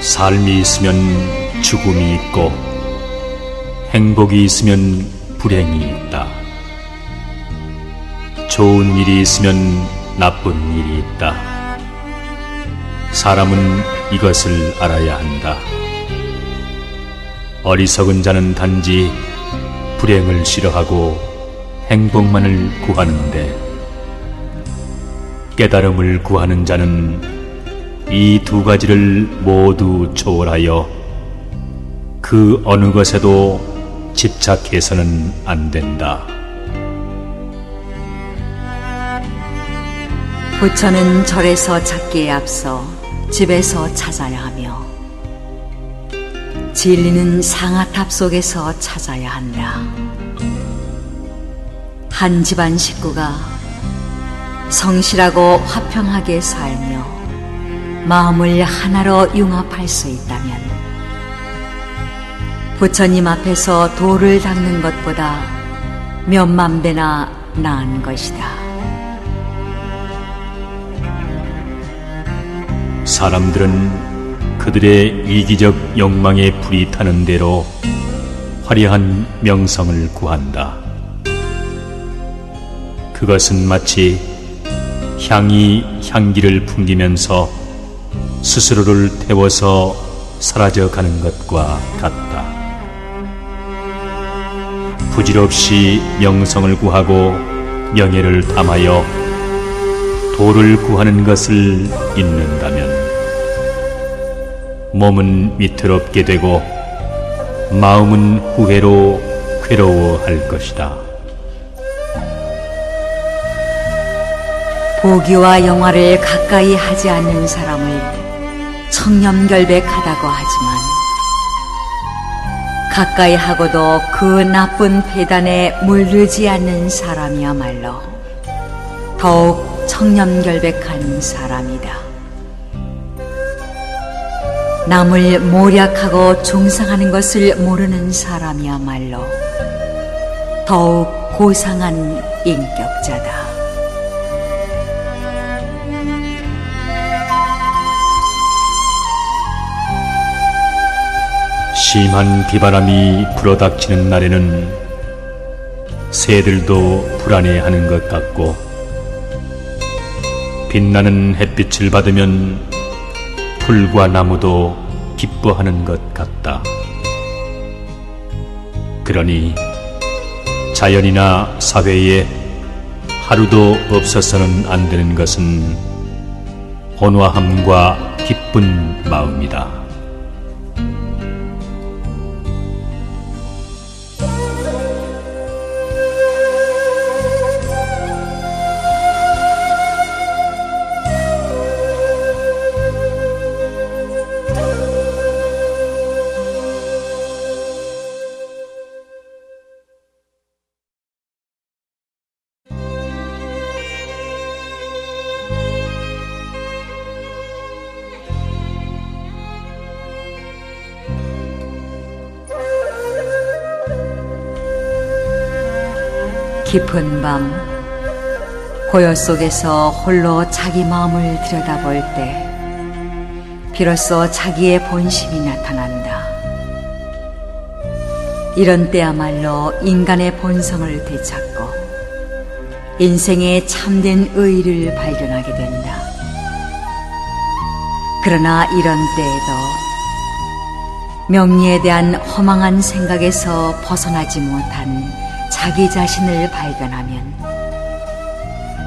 삶이 있으면 죽음이 있고 행복이 있으면 불행이 있다. 좋은 일이 있으면 나쁜 일이 있다. 사람은 이것을 알아야 한다. 어리석은 자는 단지 불행을 싫어하고 행복만을 구하는데, 깨달음을 구하는 자는 이 두 가지를 모두 초월하여 그 어느 것에도 집착해서는 안 된다. 부처는 절에서 찾기에 앞서 집에서 찾아야 하며, 진리는 상아탑 속에서 찾아야 한다. 한 집안 식구가 성실하고 화평하게 살며 마음을 하나로 융합할 수 있다면, 부처님 앞에서 돌을 닦는 것보다 몇만 배나 나은 것이다. 사람들은 그들의 이기적 욕망에 불이 타는 대로 화려한 명성을 구한다. 그것은 마치 향이 향기를 풍기면서 스스로를 태워서 사라져가는 것과 같다. 부질없이 명성을 구하고 명예를 탐하여 도를 구하는 것을 잊는다면 몸은 위태롭게 되고 마음은 후회로 괴로워할 것이다. 보기와 영화를 가까이 하지 않는 사람을 청렴결백하다고 하지만, 가까이 하고도 그 나쁜 폐단에 물들지 않는 사람이야말로 더욱 청렴결백한 사람이다. 남을 모략하고 중상하는 것을 모르는 사람이야말로 더욱 고상한 인격자다. 심한 비바람이 불어닥치는 날에는 새들도 불안해하는 것 같고, 빛나는 햇빛을 받으면 풀과 나무도 기뻐하는 것 같다. 그러니 자연이나 사회에 하루도 없어서는 안 되는 것은 온화함과 기쁜 마음이다. 깊은 밤, 고요 속에서 홀로 자기 마음을 들여다볼 때 비로소 자기의 본심이 나타난다. 이런 때야말로 인간의 본성을 되찾고 인생의 참된 의의를 발견하게 된다. 그러나 이런 때에도 명리에 대한 허망한 생각에서 벗어나지 못한 자기 자신을 발견하면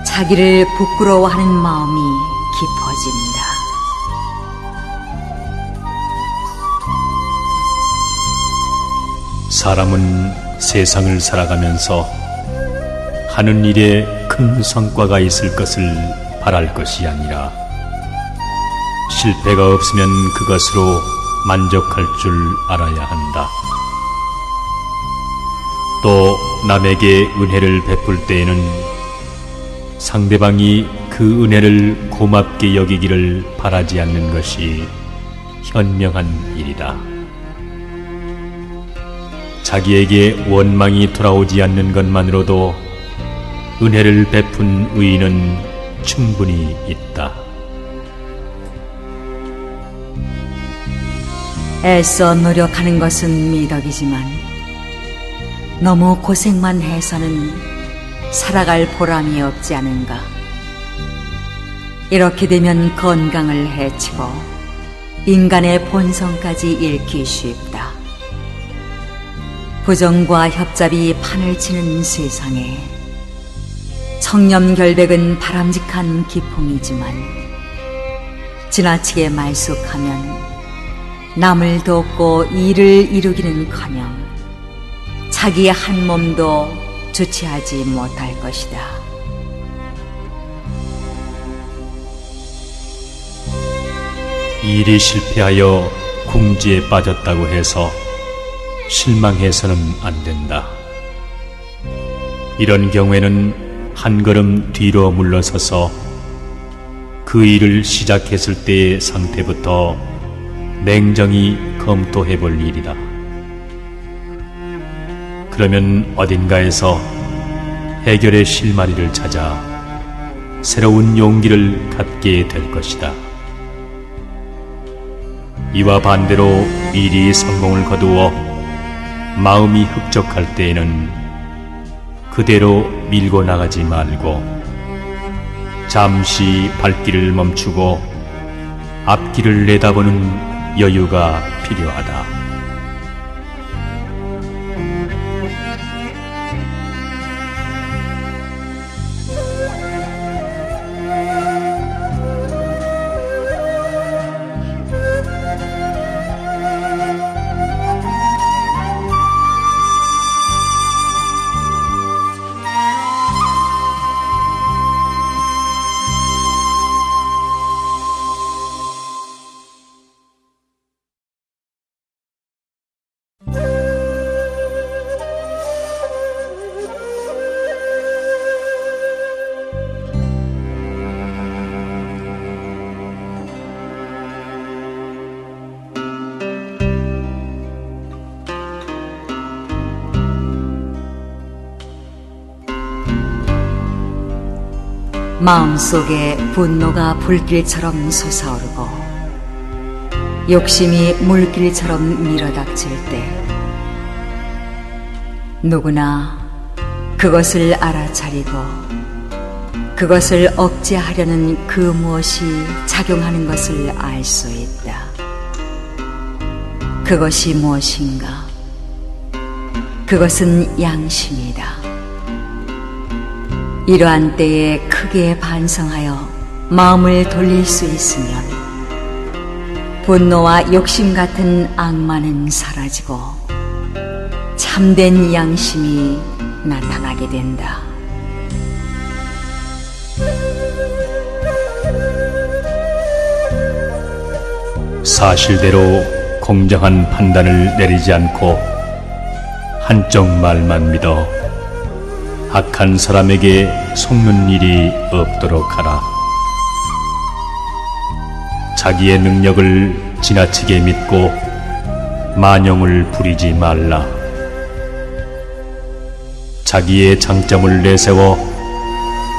자기를 부끄러워하는 마음이 깊어진다. 사람은 세상을 살아가면서 하는 일에 큰 성과가 있을 것을 바랄 것이 아니라 실패가 없으면 그것으로 만족할 줄 알아야 한다. 또 남에게 은혜를 베풀 때에는 상대방이 그 은혜를 고맙게 여기기를 바라지 않는 것이 현명한 일이다. 자기에게 원망이 돌아오지 않는 것만으로도 은혜를 베푼 의의는 충분히 있다. 애써 노력하는 것은 미덕이지만 너무 고생만 해서는 살아갈 보람이 없지 않은가. 이렇게 되면 건강을 해치고 인간의 본성까지 잃기 쉽다. 부정과 협잡이 판을 치는 세상에 청렴결백은 바람직한 기풍이지만 지나치게 말쑥하면 남을 돕고 일을 이루기는커녕 자기의 한 몸도 주체하지 못할 것이다. 일이 실패하여 궁지에 빠졌다고 해서 실망해서는 안 된다. 이런 경우에는 한 걸음 뒤로 물러서서 그 일을 시작했을 때의 상태부터 냉정히 검토해 볼 일이다. 그러면 어딘가에서 해결의 실마리를 찾아 새로운 용기를 갖게 될 것이다. 이와 반대로 일이 성공을 거두어 마음이 흡족할 때에는 그대로 밀고 나가지 말고 잠시 발길을 멈추고 앞길을 내다보는 여유가 필요하다. 마음속에 분노가 불길처럼 솟아오르고 욕심이 물길처럼 밀어닥칠 때 누구나 그것을 알아차리고 그것을 억제하려는 그 무엇이 작용하는 것을 알 수 있다. 그것이 무엇인가? 그것은 양심이다. 이러한 때에 크게 반성하여 마음을 돌릴 수 있으면 분노와 욕심 같은 악마는 사라지고 참된 양심이 나타나게 된다. 사실대로 공정한 판단을 내리지 않고 한쪽 말만 믿어 악한 사람에게 속는 일이 없도록 하라. 자기의 능력을 지나치게 믿고 만용을 부리지 말라. 자기의 장점을 내세워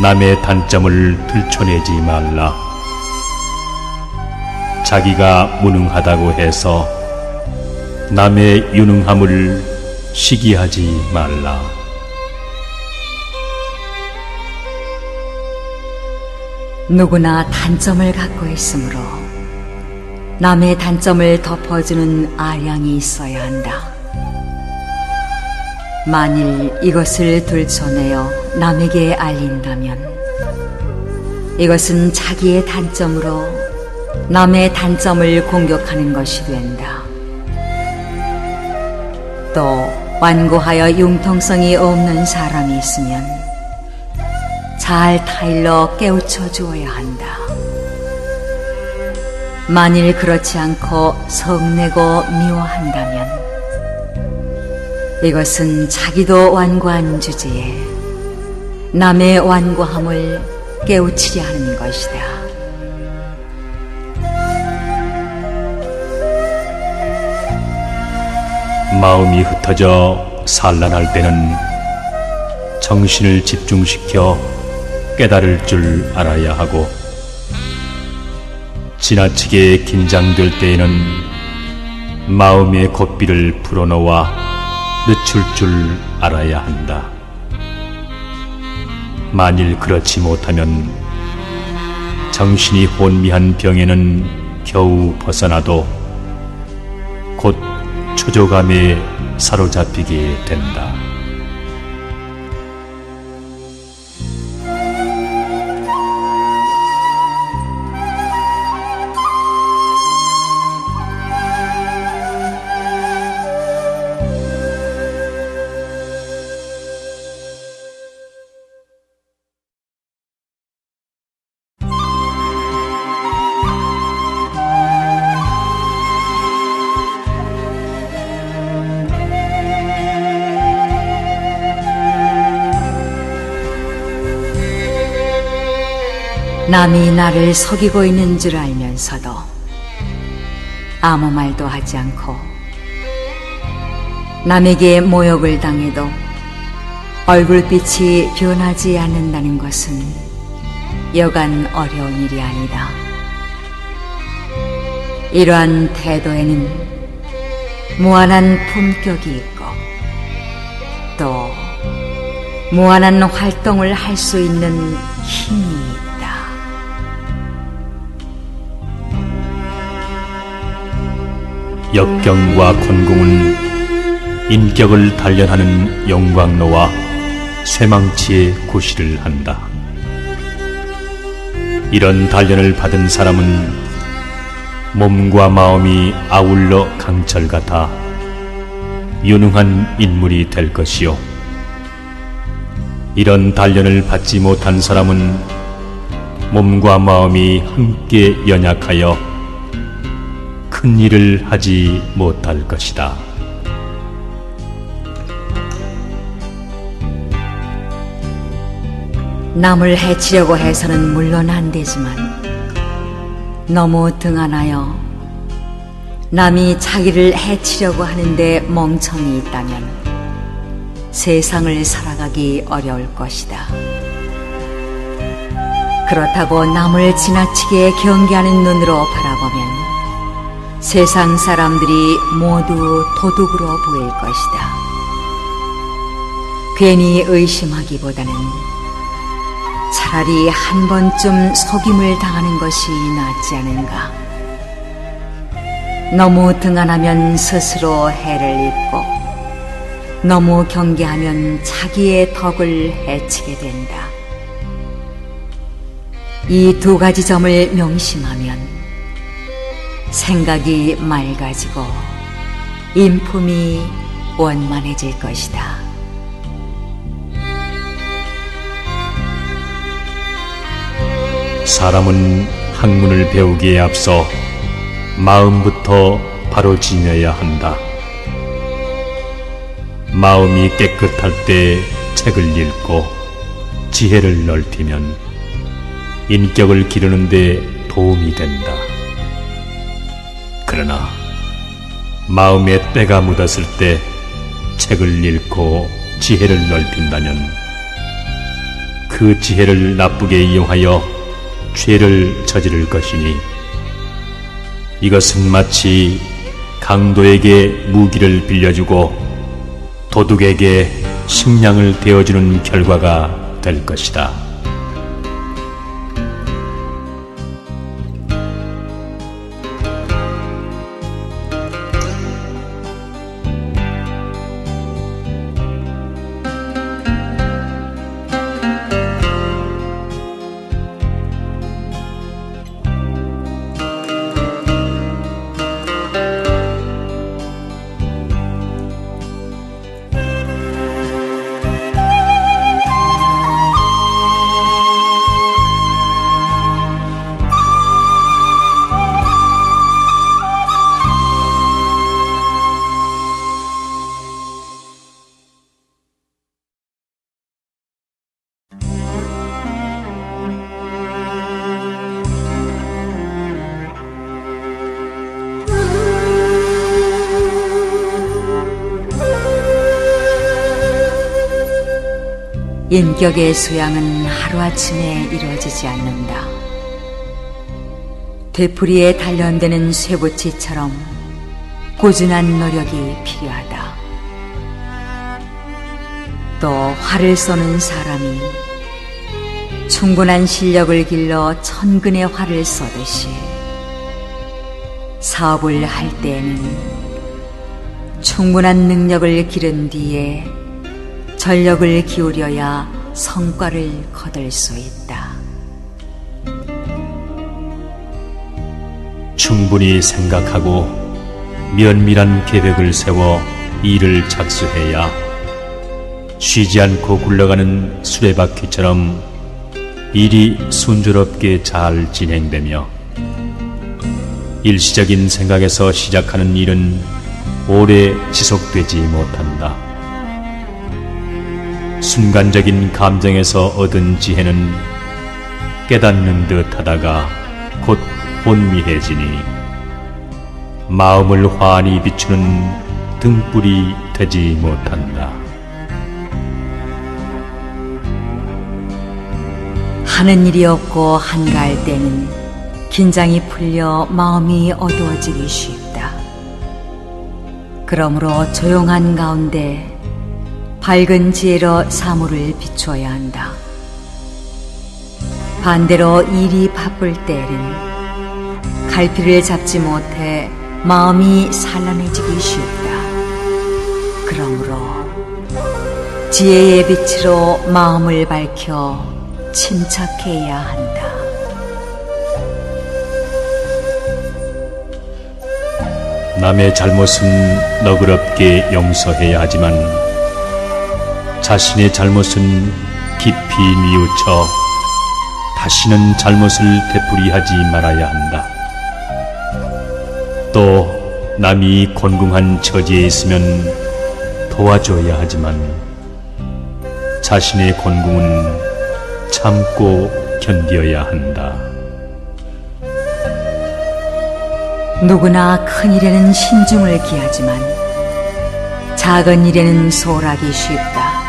남의 단점을 들춰내지 말라. 자기가 무능하다고 해서 남의 유능함을 시기하지 말라. 누구나 단점을 갖고 있으므로 남의 단점을 덮어주는 아량이 있어야 한다. 만일 이것을 들춰내어 남에게 알린다면 이것은 자기의 단점으로 남의 단점을 공격하는 것이 된다. 또 완고하여 융통성이 없는 사람이 있으면 잘 타일러 깨우쳐 주어야 한다. 만일 그렇지 않고 성내고 미워한다면 이것은 자기도 완고한 주제에 남의 완고함을 깨우치려 하는 것이다. 마음이 흩어져 산란할 때는 정신을 집중시켜 깨달을 줄 알아야 하고 지나치게 긴장될 때에는 마음의 고삐를 풀어놓아 늦출 줄 알아야 한다. 만일 그렇지 못하면 정신이 혼미한 병에는 겨우 벗어나도 곧 초조감에 사로잡히게 된다. 남이 나를 속이고 있는 줄 알면서도 아무 말도 하지 않고 남에게 모욕을 당해도 얼굴빛이 변하지 않는다는 것은 여간 어려운 일이 아니다. 이러한 태도에는 무한한 품격이 있고 또 무한한 활동을 할 수 있는 힘이 있다. 역경과 권공은 인격을 단련하는 영광로와 쇠망치의 구실을 한다. 이런 단련을 받은 사람은 몸과 마음이 아울러 강철 같아 유능한 인물이 될 것이요, 이런 단련을 받지 못한 사람은 몸과 마음이 함께 연약하여 큰 일을 하지 못할 것이다. 남을 해치려고 해서는 물론 안 되지만 너무 등한하여 남이 자기를 해치려고 하는데 멍청이 있다면 세상을 살아가기 어려울 것이다. 그렇다고 남을 지나치게 경계하는 눈으로 바라보면 세상 사람들이 모두 도둑으로 보일 것이다. 괜히 의심하기보다는 차라리 한 번쯤 속임을 당하는 것이 낫지 않은가. 너무 등한하면 스스로 해를 입고 너무 경계하면 자기의 덕을 해치게 된다. 이 두 가지 점을 명심하면 생각이 맑아지고 인품이 원만해질 것이다. 사람은 학문을 배우기에 앞서 마음부터 바로 지녀야 한다. 마음이 깨끗할 때 책을 읽고 지혜를 넓히면 인격을 기르는 데 도움이 된다. 그러나 마음에 때가 묻었을 때 책을 읽고 지혜를 넓힌다면 그 지혜를 나쁘게 이용하여 죄를 저지를 것이니 이것은 마치 강도에게 무기를 빌려주고 도둑에게 식량을 대어주는 결과가 될 것이다. 인격의 수양은 하루아침에 이루어지지 않는다. 되풀이에 단련되는 쇠붙이처럼 꾸준한 노력이 필요하다. 또 활을 쏘는 사람이 충분한 실력을 길러 천근의 활을 쏘듯이 사업을 할 때에는 충분한 능력을 기른 뒤에 전력을 기울여야 성과를 거둘 수 있다. 충분히 생각하고 면밀한 계획을 세워 일을 착수해야 쉬지 않고 굴러가는 수레바퀴처럼 일이 순조롭게 잘 진행되며 일시적인 생각에서 시작하는 일은 오래 지속되지 못한다. 순간적인 감정에서 얻은 지혜는 깨닫는 듯 하다가 곧 혼미해지니 마음을 환히 비추는 등불이 되지 못한다. 하는 일이 없고 한가할 때는 긴장이 풀려 마음이 어두워지기 쉽다. 그러므로 조용한 가운데 밝은 지혜로 사물을 비추어야 한다. 반대로 일이 바쁠 때는 갈피를 잡지 못해 마음이 산란해지기 쉽다. 그러므로 지혜의 빛으로 마음을 밝혀 침착해야 한다. 남의 잘못은 너그럽게 용서해야 하지만 자신의 잘못은 깊이 뉘우쳐 다시는 잘못을 되풀이하지 말아야 한다. 또 남이 곤궁한 처지에 있으면 도와줘야 하지만 자신의 곤궁은 참고 견뎌야 한다. 누구나 큰 일에는 신중을 기하지만 작은 일에는 소홀하기 쉽다.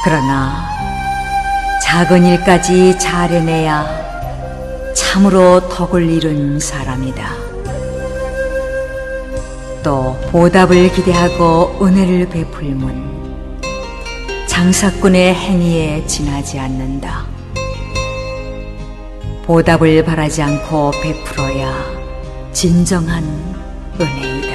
그러나 작은 일까지 잘 해내야 참으로 덕을 이룬 사람이다. 또 보답을 기대하고 은혜를 베풀면 장사꾼의 행위에 지나지 않는다. 보답을 바라지 않고 베풀어야 진정한 은혜이다.